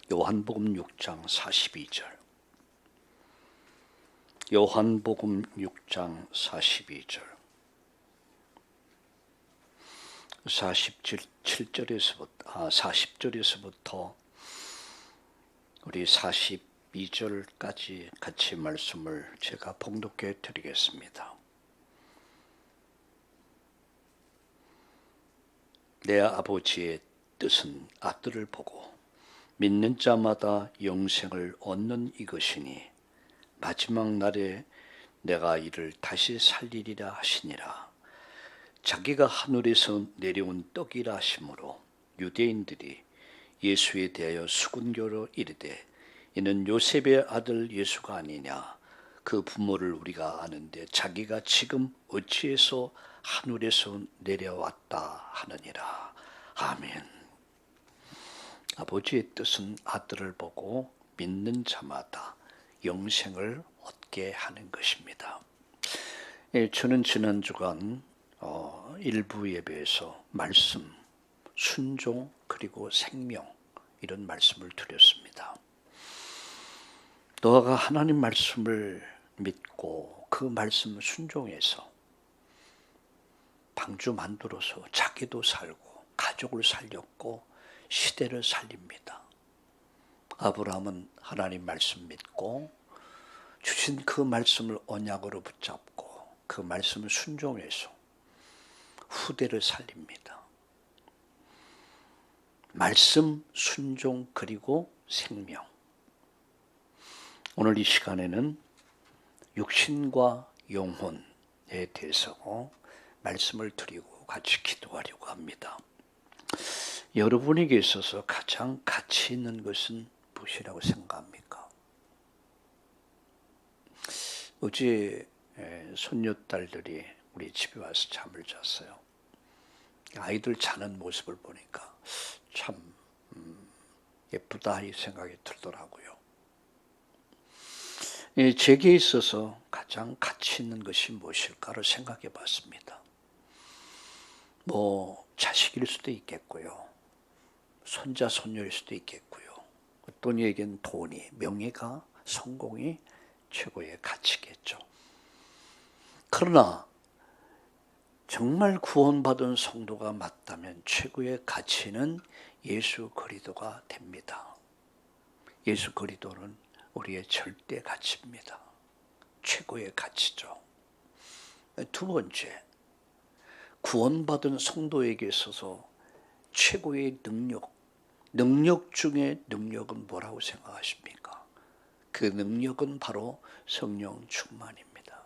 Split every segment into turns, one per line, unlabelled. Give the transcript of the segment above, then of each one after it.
요한복음 6장 42절. 요한복음 6장 42절. 40절에서부터 우리 42절까지 같이 말씀을 제가 봉독해 드리겠습니다. 내 아버지의 뜻은 아들을 보고 믿는 자마다 영생을 얻는 이것이니 마지막 날에 내가 이를 다시 살리리라 하시니라. 자기가 하늘에서 내려온 떡이라 하심으로 유대인들이 예수에 대하여 수군교로 이르되 이는 요셉의 아들 예수가 아니냐. 그 부모를 우리가 아는데 자기가 지금 어찌해서 하늘에서 내려왔다 하느니라. 아멘. 아버지의 뜻은 아들을 보고 믿는 자마다 영생을 얻게 하는 것입니다. 저는 지난 주간 일부 예배에서 말씀, 순종 그리고 생명 이런 말씀을 드렸습니다. 노아가 하나님 말씀을 믿고 그 말씀 순종해서 방주 만들어서 자기도 살고 가족을 살렸고 시대를 살립니다. 아브라함은 하나님 말씀 믿고 주신 그 말씀을 언약으로 붙잡고 그 말씀을 순종해서 후대를 살립니다. 말씀, 순종 그리고 생명. 오늘 이 시간에는 육신과 영혼에 대해서 말씀을 드리고 같이 기도하려고 합니다. 여러분에게 있어서 가장 가치 있는 것은 무엇이라고 생각합니까? 어제 손녀딸들이 우리 집에 와서 잠을 잤어요. 아이들 자는 모습을 보니까 참 예쁘다 이 생각이 들더라고요. 제게 있어서 가장 가치 있는 것이 무엇일까를 생각해 봤습니다. 자식일 수도 있겠고요. 손자, 손녀일 수도 있겠고요. 어떤 이에겐 돈이, 명예가, 성공이 최고의 가치겠죠. 그러나 정말 구원받은 성도가 맞다면 최고의 가치는 예수 그리스도가 됩니다. 예수 그리스도는 우리의 절대 가치입니다. 최고의 가치죠. 두 번째, 구원받은 성도에게 있어서 최고의 능력 중에 능력은 뭐라고 생각하십니까? 그 능력은 바로 성령 충만입니다.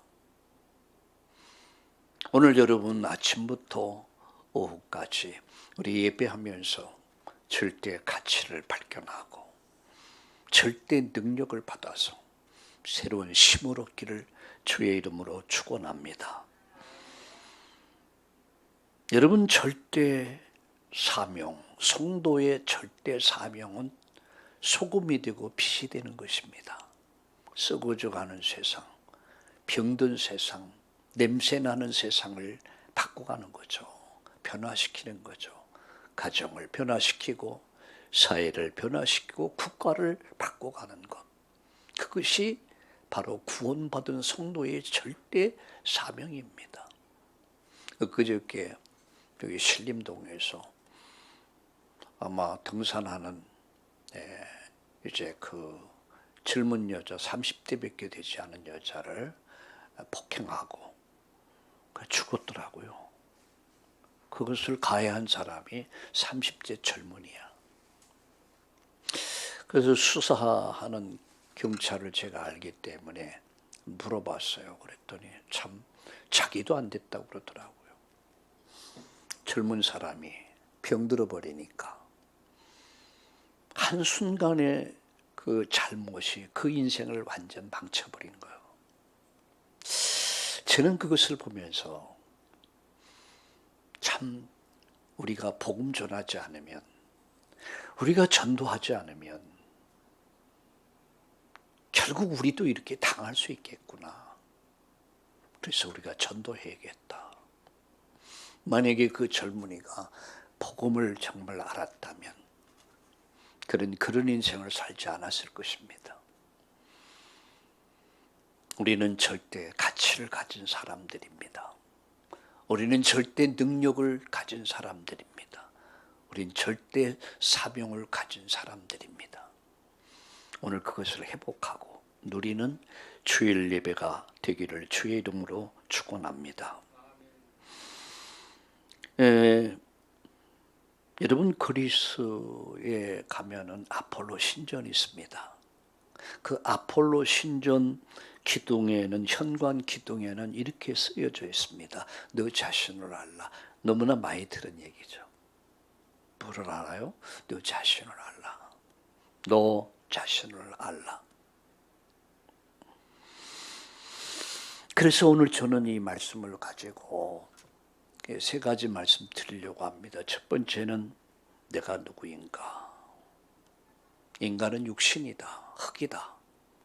오늘 여러분 아침부터 오후까지 우리 예배하면서 절대 가치를 발견하고 절대 능력을 받아서 새로운 힘을 얻기를 주의 이름으로 축원합니다. 여러분 절대 사명, 성도의 절대 사명은 소금이 되고 빛이 되는 것입니다. 썩어져가는 세상, 병든 세상, 냄새나는 세상을 바꿔가는 거죠. 변화시키는 거죠. 가정을 변화시키고 사회를 변화시키고 국가를 바꿔가는 것. 그것이 바로 구원받은 성도의 절대 사명입니다. 그저께 여기 신림동에서 아마 등산하는 이제 그 젊은 여자 30대밖에 되지 않은 여자를 폭행하고 죽었더라고요. 그것을 가해한 사람이 30대 젊은이야. 그래서 수사하는 경찰을 제가 알기 때문에 물어봤어요. 그랬더니 참 자기도 안 됐다고 그러더라고요. 젊은 사람이 병들어 버리니까 한순간에 그 잘못이 그 인생을 완전 망쳐버린 거예요. 저는 그것을 보면서 참 우리가 복음 전하지 않으면, 우리가 전도하지 않으면 결국 우리도 이렇게 당할 수 있겠구나. 그래서 우리가 전도해야겠다. 만약에 그 젊은이가 복음을 정말 알았다면 그런 인생을 살지 않았을 것입니다. 우리는 절대 가치를 가진 사람들입니다. 우리는 절대 능력을 가진 사람들입니다. 우린 절대 사명을 가진 사람들입니다. 오늘 그것을 회복하고 누리는 주일 예배가 되기를 주의 이름으로 축원합니다. 여러분, 그리스에 가면은 아폴로 신전이 있습니다. 그 아폴로 신전 기둥에는, 현관 기둥에는 이렇게 쓰여져 있습니다. 너 자신을 알라. 너무나 많이 들은 얘기죠. 뭐를 알아요? 너 자신을 알라. 너 자신을 알라. 그래서 오늘 저는 이 말씀을 가지고 세 가지 말씀 드리려고 합니다. 첫 번째는 내가 누구인가? 인간은 육신이다, 흙이다.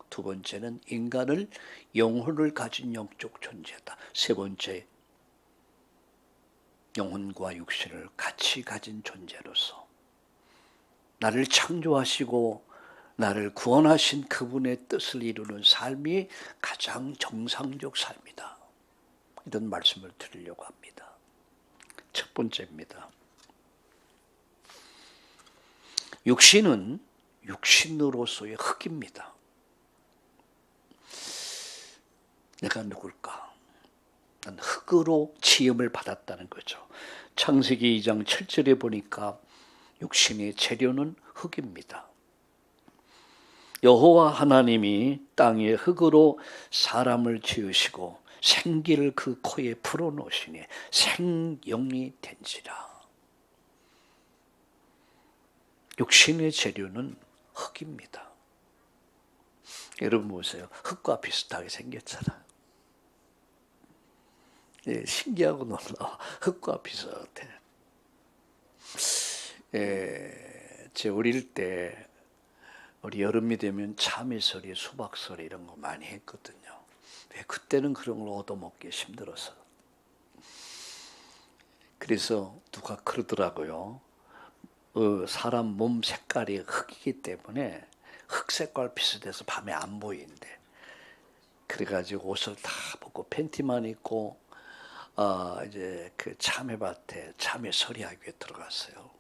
두 번째는 인간을 영혼을 가진 영적 존재다. 세 번째, 영혼과 육신을 같이 가진 존재로서 나를 창조하시고 나를 구원하신 그분의 뜻을 이루는 삶이 가장 정상적 삶이다. 이런 말씀을 드리려고 합니다. 첫 번째입니다. 육신은 육신으로서의 흙입니다. 내가 누굴까? 난 흙으로 지음을 받았다는 거죠. 창세기 2장 7절에 보니까 육신의 재료는 흙입니다. 여호와 하나님이 땅에 흙으로 사람을 지으시고 생기를 그 코에 풀어놓으시니 생영이 된지라. 육신의 재료는 흙입니다. 여러분 보세요. 흙과 비슷하게 생겼잖아요. 예, 신기하고 놀라워. 흙과 비슷해. 제 어릴 때 우리 여름이 되면 참이소리, 수박소리 이런 거 많이 했거든요. 그때는 그런 걸 얻어먹기 힘들어서. 그래서 누가 그러더라고요. 사람 몸 색깔이 흙이기 때문에 흑색깔 비슷해서 밤에 안 보이는데. 그래가지고 옷을 다 벗고 팬티만 입고 이제 그 참외밭에 참외 서리하기에 들어갔어요.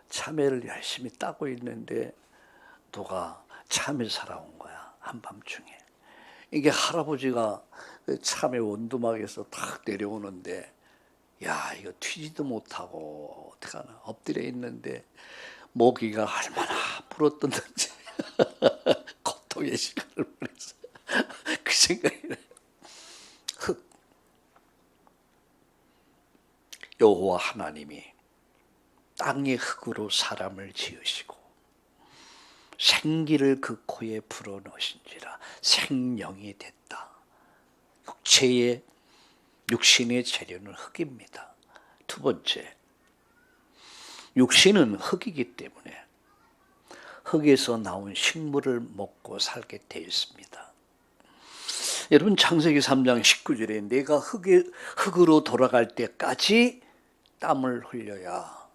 참외를 열심히 따고 있는데 누가 참외 사러 온 거야, 한밤중에. 이게 할아버지가 참외 원두막에서 탁 내려오는데, 야, 이거 튀지도 못하고 어떡하나 엎드려 있는데 모기가 얼마나 불어떴는지 고통의 시간을 보냈어요. 그 생각이 나요. 흙. 여호와 하나님이 땅의 흙으로 사람을 지으시고 생기를 그 코에 불어넣으신지라 생명이 됐다. 육신의 재료는 흙입니다. 두 번째, 육신은 흙이기 때문에 흙에서 나온 식물을 먹고 살게 되어 있습니다. 여러분, 창세기 3장 19절에 내가 흙으로 돌아갈 때까지 땀을 흘려야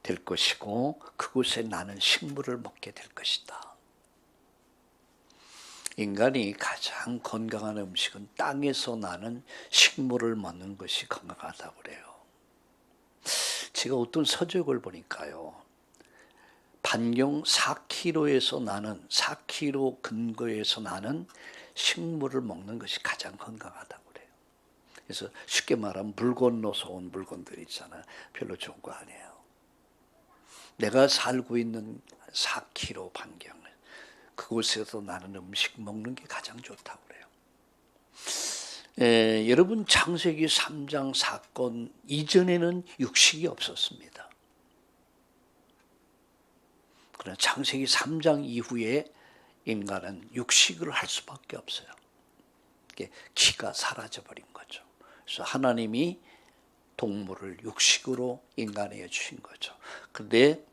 될 것이고 그곳에 나는 식물을 먹게 될 것이다. 인간이 가장 건강한 음식은 땅에서 나는 식물을 먹는 것이 건강하다고 그래요. 제가 어떤 서적을 보니까요, 반경 4km에서 나는 4km 근거에서 나는 식물을 먹는 것이 가장 건강하다고 그래요. 그래서 쉽게 말하면 물 건너서 온 물건들 있잖아요. 별로 좋은 거 아니에요. 내가 살고 있는 4km 반경, 그곳에서 나는 음식 먹는 게 가장 좋다고 그래요. 여러분, 창세기 3장 사건 이전에는 육식이 없었습니다. 그러나 창세기 3장 이후에 인간은 육식을 할 수밖에 없어요. 기가 사라져버린 거죠. 그래서 하나님이 동물을 육식으로 인간에게 주신 거죠. 그런데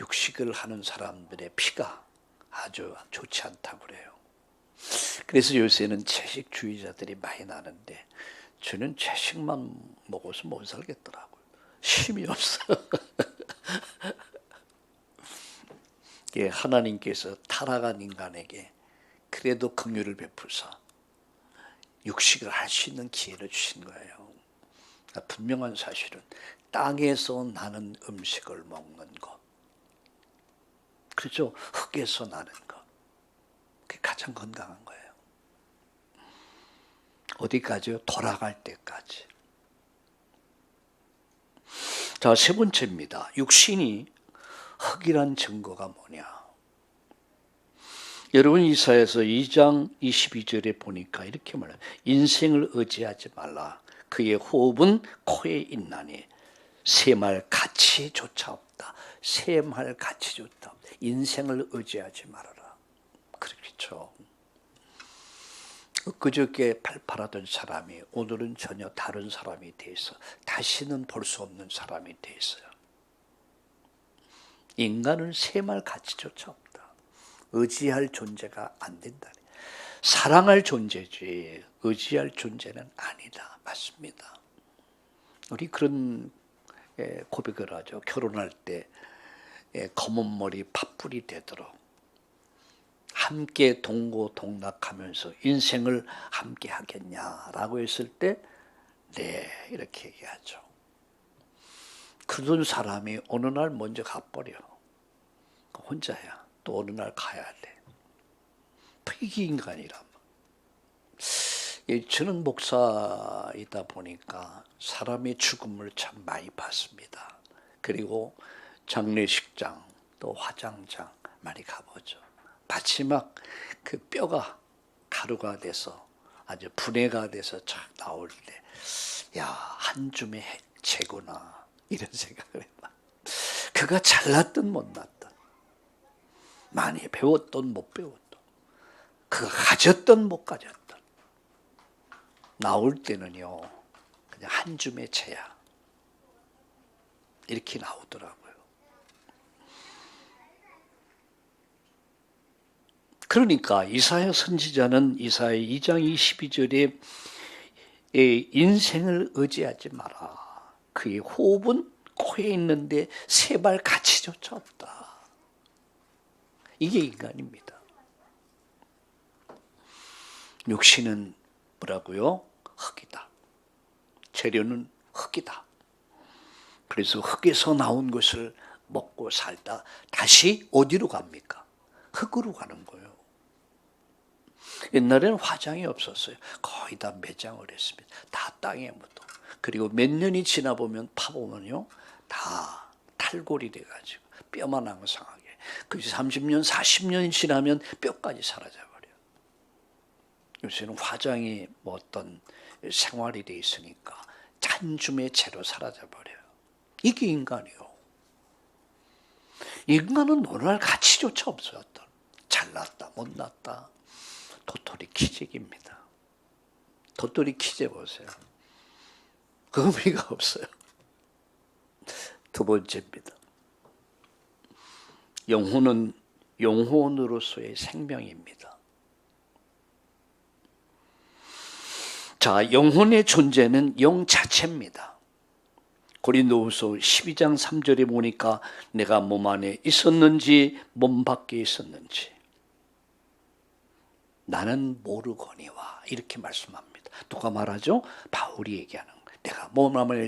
육식을 하는 사람들의 피가 아주 좋지 않다고 그래요. 그래서 요새는 채식주의자들이 많이 나는데 저는 채식만 먹어서 못 살겠더라고요. 힘이 없어. 예, 하나님께서 타락한 인간에게 그래도 긍휼을 베푸사 육식을 할 수 있는 기회를 주신 거예요. 분명한 사실은 땅에서 나는 음식을 먹는 것, 그렇죠? 흙에서 나는 것, 그게 가장 건강한 거예요. 어디까지요? 돌아갈 때까지. 자, 세 번째입니다. 육신이 흙이란 증거가 뭐냐? 여러분 이사야서 2장 22절에 보니까 이렇게 말해요. 인생을 의지하지 말라. 그의 호흡은 코에 있나니 샘할 가치조차 없다. 샘할 가치조차 없다. 인생을 의지하지 말아라. 그렇겠죠. 그저께 팔팔하던 사람이 오늘은 전혀 다른 사람이 돼서 다시는 볼 수 없는 사람이 돼서요. 인간은 샘할 가치조차 없다. 의지할 존재가 안 된다. 사랑할 존재지 의지할 존재는 아니다. 맞습니다. 우리 그런 고백을 하죠. 결혼할 때 검은 머리 팥불이 되도록 함께 동고동락하면서 인생을 함께 하겠냐라고 했을 때 네, 이렇게 얘기하죠. 그런 사람이 어느 날 먼저 가버려. 혼자야. 또 어느 날 가야 돼. 폐기인간이란. 저는 목사이다 보니까 사람의 죽음을 참 많이 봤습니다. 그리고 장례식장 또 화장장 많이 가보죠. 마지막 그 뼈가 가루가 돼서 아주 분해가 돼서 쫙 나올 때, 야, 한 줌의 재구나 이런 생각을 해봐. 그가 잘났든 못났든, 많이 배웠든 못 배웠든, 그가 가졌든 못 가졌든, 나올 때는요 그냥 한 줌의 재야 이렇게 나오더라고요. 그러니까 이사야 선지자는 이사야 2장 22절에 인생을 의지하지 마라. 그의 호흡은 코에 있는데 세발 가치조차 없다. 이게 인간입니다. 육신은 뭐라고요? 흙이다. 재료는 흙이다. 그래서 흙에서 나온 것을 먹고 살다 다시 어디로 갑니까? 흙으로 가는 거예요. 옛날에는 화장이 없었어요. 거의 다 매장을 했습니다. 다 땅에 묻어. 그리고 몇 년이 지나 보면 파보면요, 다 탈골이 돼가지고 뼈만 앙상하게. 그래서 30년, 40년이 지나면 뼈까지 사라져버려요. 요새는 화장이 뭐 어떤 생활이 돼 있으니까 한 줌의 채로 사라져버려요. 이게 인간이요. 인간은 오늘날 가치조차 없어요. 잘났다, 못났다. 도토리 키재기입니다. 도토리 키재 보세요. 의미가 없어요. 두 번째입니다. 영혼은 영혼으로서의 생명입니다. 자, 영혼의 존재는 영 자체입니다. 고린도후서 12장 3절에 보니까 내가 몸 안에 있었는지 몸 밖에 있었는지 나는 모르거니와 이렇게 말씀합니다. 누가 말하죠? 바울이 얘기하는 거예요. 내가 몸 안에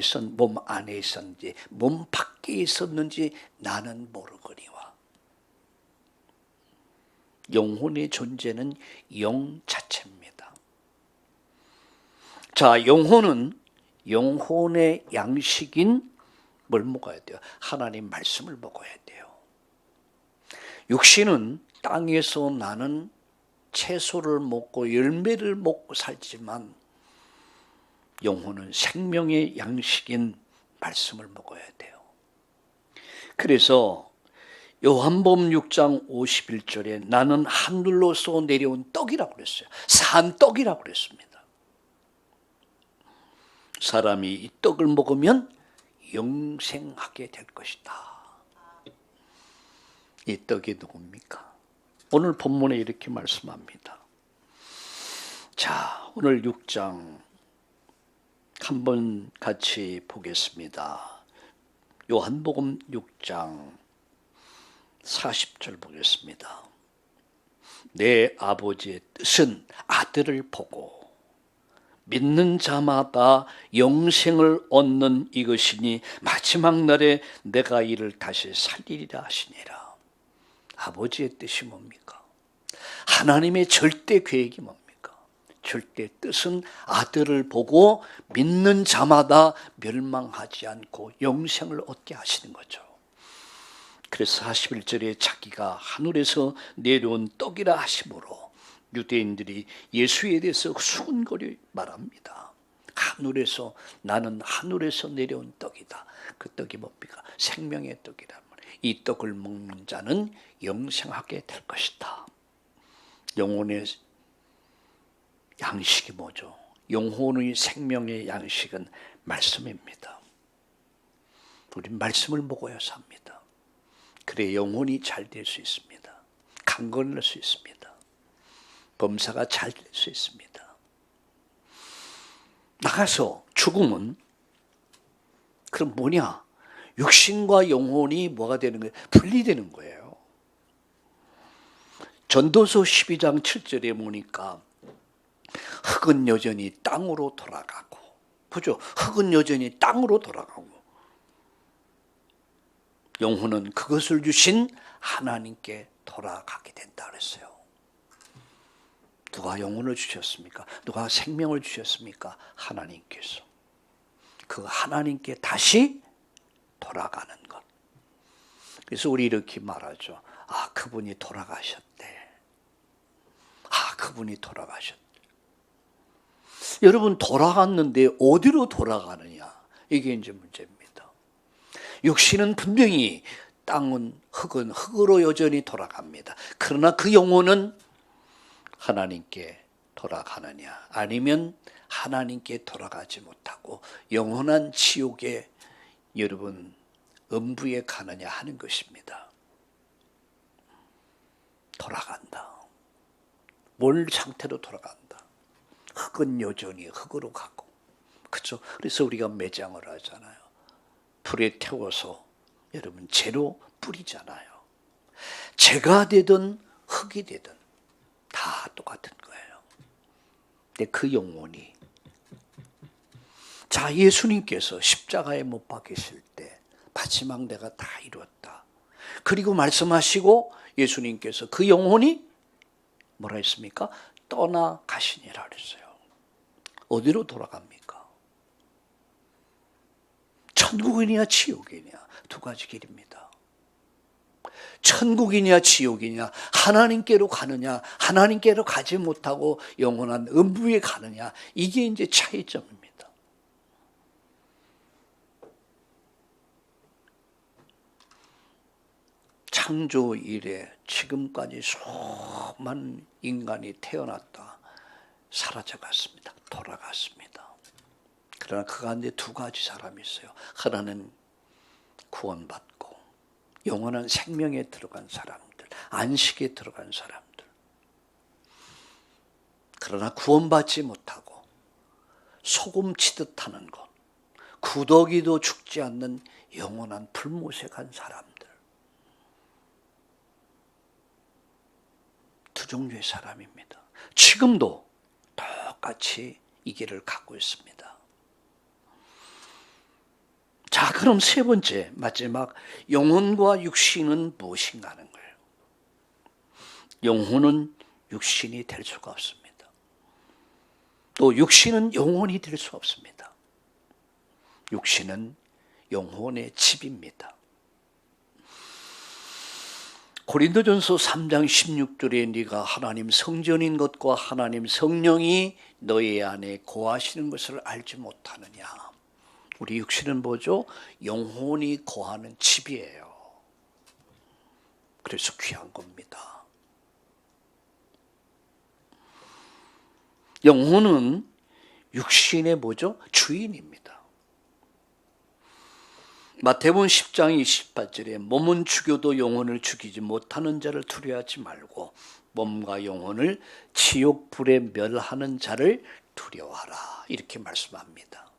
있었는지 몸 밖에 있었는지 나는 모르거니와. 영혼의 존재는 영 자체입니다. 자, 영혼은 영혼의 양식인 뭘 먹어야 돼요? 하나님 말씀을 먹어야 돼요. 육신은 땅에서 나는 채소를 먹고 열매를 먹고 살지만 영혼은 생명의 양식인 말씀을 먹어야 돼요. 그래서 요한복음 6장 51절에 나는 하늘로서 내려온 떡이라고 그랬어요. 산 떡이라고 그랬습니다. 사람이 이 떡을 먹으면 영생하게 될 것이다. 이 떡이 누굽니까? 오늘 본문에 이렇게 말씀합니다. 자, 오늘 6장 한번 같이 보겠습니다. 요한복음 6장 40절 보겠습니다. 내 아버지의 뜻은 아들을 보고 믿는 자마다 영생을 얻는 이것이니 마지막 날에 내가 이를 다시 살리리라 하시니라. 아버지의 뜻이 뭡니까? 하나님의 절대 계획이 뭡니까? 절대 뜻은 아들을 보고 믿는 자마다 멸망하지 않고 영생을 얻게 하시는 거죠. 그래서 41절에 자기가 하늘에서 내려온 떡이라 하심으로 유대인들이 예수에 대해서 수군거리 말합니다. 하늘에서, 나는 하늘에서 내려온 떡이다. 그 떡이 뭡니까? 생명의 떡이란 말이에요. 이 떡을 먹는 자는 영생하게 될 것이다. 영혼의 양식이 뭐죠? 영혼의 생명의 양식은 말씀입니다. 우린 말씀을 먹어야 삽니다. 그래 영혼이 잘 될 수 있습니다. 강건할 수 있습니다. 범사가 잘 될 수 있습니다. 나가서 죽음은 그럼 뭐냐? 육신과 영혼이 뭐가 되는 거예요? 분리되는 거예요. 전도서 12장 7절에 보니까 흙은 여전히 땅으로 돌아가고, 그죠? 흙은 여전히 땅으로 돌아가고, 영혼은 그것을 주신 하나님께 돌아가게 된다 그랬어요. 누가 영혼을 주셨습니까? 누가 생명을 주셨습니까? 하나님께서. 그 하나님께 다시 돌아가는 것. 그래서 우리 이렇게 말하죠. 아, 그분이 돌아가셨대. 아, 그분이 돌아가셨대. 여러분, 돌아갔는데 어디로 돌아가느냐? 이게 이제 문제입니다. 육신은 분명히 땅은 흙은 흙으로 여전히 돌아갑니다. 그러나 그 영혼은 하나님께 돌아가느냐, 아니면 하나님께 돌아가지 못하고 영원한 지옥에 여러분 음부에 가느냐 하는 것입니다. 돌아간다. 뭘 상태로 돌아간다. 흙은 여전히 흙으로 가고, 그렇죠? 그래서 우리가 매장을 하잖아요. 불에 태워서 여러분 재로 뿌리잖아요. 재가 되든 흙이 되든 다 똑같은 거예요. 근데 그 영혼이, 자, 예수님께서 십자가에 못 박히실 때 마지막 내가 다 이루었다. 그리고 말씀하시고 예수님께서 그 영혼이 뭐라 했습니까? 떠나가시니라 그랬어요. 어디로 돌아갑니까? 천국이냐 지옥이냐 두 가지 길입니다. 천국이냐 지옥이냐, 하나님께로 가느냐 하나님께로 가지 못하고 영원한 음부에 가느냐, 이게 이제 차이점입니다. 창조 이래 지금까지 수많은 인간이 태어났다 사라져갔습니다. 돌아갔습니다. 그러나 그 가운데 두 가지 사람이 있어요. 하나는 구원받고 영원한 생명에 들어간 사람들, 안식에 들어간 사람들. 그러나 구원받지 못하고 소금 치듯 하는 것, 구더기도 죽지 않는 영원한 불못에 간 사람들. 두 종류의 사람입니다. 지금도 똑같이 이 길을 갖고 있습니다. 자, 그럼 세 번째, 마지막, 영혼과 육신은 무엇인가 하는 거예요. 영혼은 육신이 될 수가 없습니다. 또 육신은 영혼이 될 수 없습니다. 육신은 영혼의 집입니다. 고린도전서 3장 16절에 네가 하나님 성전인 것과 하나님 성령이 너희 안에 거하시는 것을 알지 못하느냐. 우리 육신은 뭐죠? 영혼이 거하는 집이에요. 그래서 귀한 겁니다. 영혼은 육신의 뭐죠? 주인입니다. 마태복음 10장 28절에 몸은 죽여도 영혼을 죽이지 못하는 자를 두려워하지 말고 몸과 영혼을 지옥불에 멸하는 자를 두려워하라. 이렇게 말씀합니다.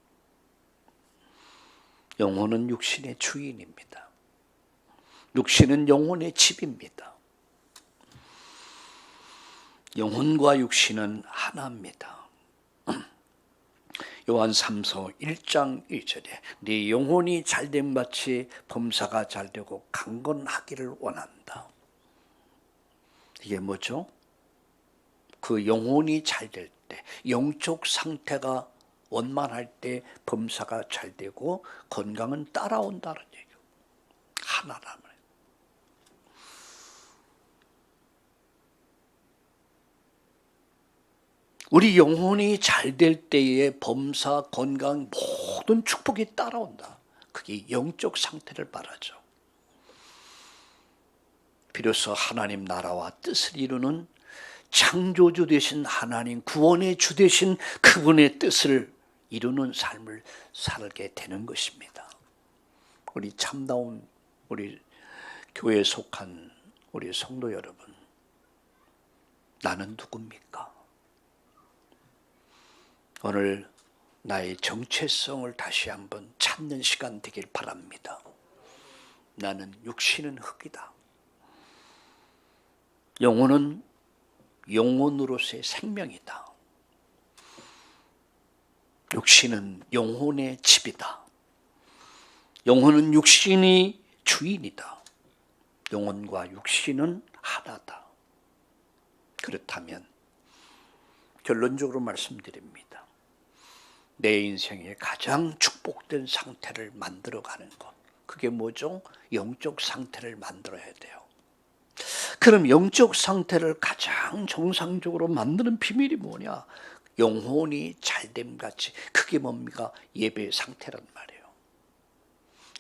영혼은 육신의 주인입니다. 육신은 영혼의 집입니다. 영혼과 육신은 하나입니다. 요한 3서 1장 1절에 네 영혼이 잘됨 같이 범사가 잘되고 강건하기를 원한다. 이게 뭐죠? 그 영혼이 잘될 때, 영적 상태가 원만할 때 범사가 잘되고 건강은 따라온다는 얘기예요. 하나라면. 우리 영혼이 잘 될 때에 범사, 건강, 모든 축복이 따라온다. 그게 영적 상태를 말하죠. 비로소 하나님 나라와 뜻을 이루는 창조주 되신 하나님, 구원의 주 되신 그분의 뜻을 이루는 삶을 살게 되는 것입니다. 우리 참다운 우리 교회에 속한 우리 성도 여러분, 나는 누굽니까? 오늘 나의 정체성을 다시 한번 찾는 시간 되길 바랍니다. 나는 육신은 흙이다. 영혼은 영혼으로서의 생명이다. 육신은 영혼의 집이다. 영혼은 육신이 주인이다. 영혼과 육신은 하나다. 그렇다면 결론적으로 말씀드립니다. 내 인생의 가장 축복된 상태를 만들어가는 것. 그게 뭐죠? 영적 상태를 만들어야 돼요. 그럼 영적 상태를 가장 정상적으로 만드는 비밀이 뭐냐? 영혼이 잘됨 같이. 그게 뭡니까? 예배의 상태란 말이에요.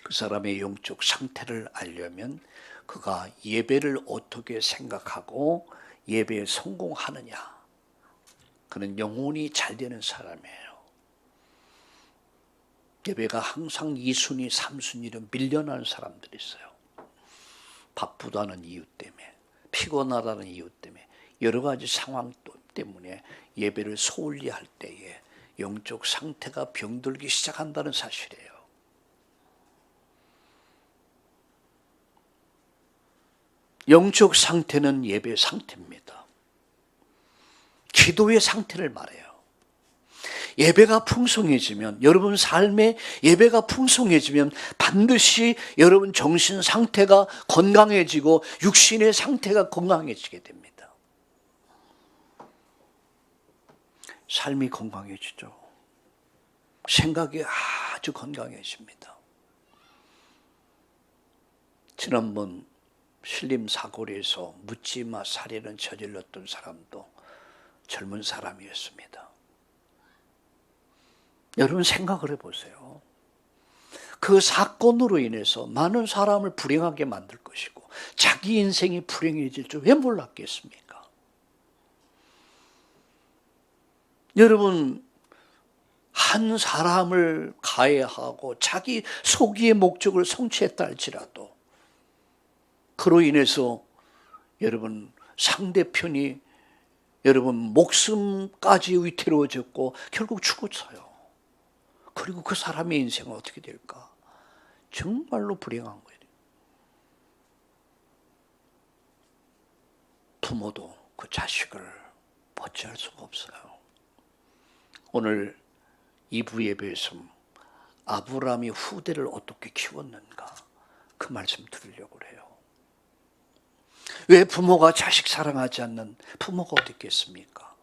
그 사람의 영적 상태를 알려면 그가 예배를 어떻게 생각하고 예배에 성공하느냐. 그는 영혼이 잘 되는 사람이에요. 예배가 항상 2순위, 3순위로 밀려나는 사람들이 있어요. 바쁘다는 이유 때문에, 피곤하다는 이유 때문에, 여러 가지 상황 때문에 예배를 소홀히 할 때에 영적 상태가 병들기 시작한다는 사실이에요. 영적 상태는 예배 상태입니다. 기도의 상태를 말해요. 예배가 풍성해지면, 여러분 삶의 예배가 풍성해지면 반드시 여러분 정신 상태가 건강해지고 육신의 상태가 건강해지게 됩니다. 삶이 건강해지죠. 생각이 아주 건강해집니다. 지난번 신림 사거리에서 묻지마 살인을 저질렀던 사람도 젊은 사람이었습니다. 여러분 생각을 해보세요. 그 사건으로 인해서 많은 사람을 불행하게 만들 것이고 자기 인생이 불행해질 줄 왜 몰랐겠습니까? 여러분 한 사람을 가해하고 자기 소기의 목적을 성취했다 할지라도 그로 인해서 여러분 상대편이 여러분 목숨까지 위태로워졌고 결국 죽었어요. 그리고 그 사람의 인생은 어떻게 될까? 정말로 불행한 거예요. 부모도 그 자식을 어찌할 수가 없어요. 오늘 2부 예배에서 아브라함이 후대를 어떻게 키웠는가 그 말씀 들으려고 해요. 왜 부모가 자식 사랑하지 않는 부모가 어디 있겠습니까?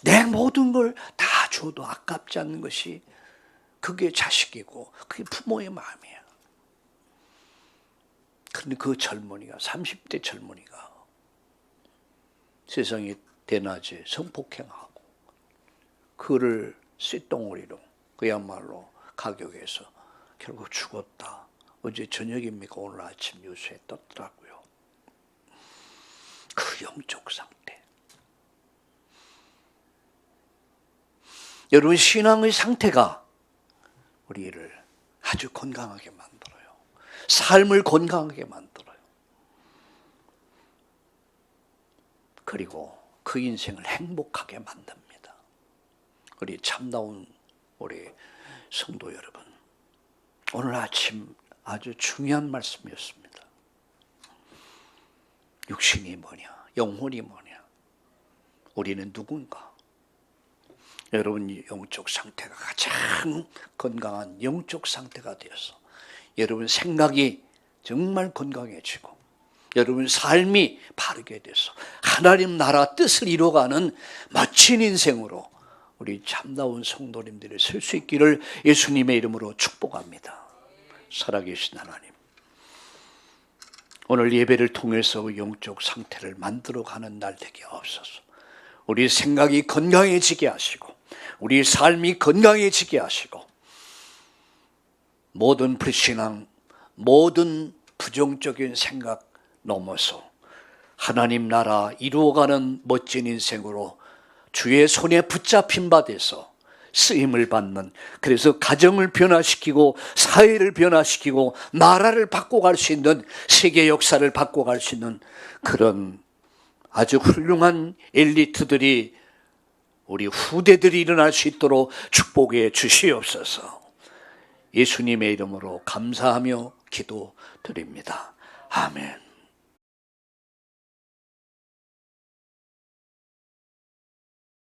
내 모든 걸 다 줘도 아깝지 않는 것이 그게 자식이고 그게 부모의 마음이야. 그런데 그 젊은이가 30대 젊은이가 세상에 대낮에 성폭행하고 그를 쇳덩어리로 그야말로 가격에서 결국 죽었다. 어제 저녁입니까? 오늘 아침 뉴스에 떴더라고요. 그 영적 상태. 여러분 신앙의 상태가 우리를 아주 건강하게 만들어요. 삶을 건강하게 만들어요. 그리고 그 인생을 행복하게 만듭니다. 우리 참다운 우리 성도 여러분, 오늘 아침 아주 중요한 말씀이었습니다. 육신이 뭐냐? 영혼이 뭐냐? 우리는 누군가? 여러분 영적 상태가 가장 건강한 영적 상태가 되어서 여러분 생각이 정말 건강해지고 여러분 삶이 바르게 돼서 하나님 나라 뜻을 이루어가는 멋진 인생으로 우리 참다운 성도님들이 설 수 있기를 예수님의 이름으로 축복합니다. 살아계신 하나님, 오늘 예배를 통해서 영적 상태를 만들어가는 날 되게 하옵소서. 우리 생각이 건강해지게 하시고 우리 삶이 건강해지게 하시고 모든 불신앙, 모든 부정적인 생각 넘어서 하나님 나라 이루어가는 멋진 인생으로 주의 손에 붙잡힌 바 돼서 쓰임을 받는, 그래서 가정을 변화시키고 사회를 변화시키고 나라를 바꿔갈 수 있는, 세계 역사를 바꿔갈 수 있는 그런 아주 훌륭한 엘리트들이 우리 후대들이 일어날 수 있도록 축복해 주시옵소서. 예수님의 이름으로 감사하며 기도드립니다. 아멘.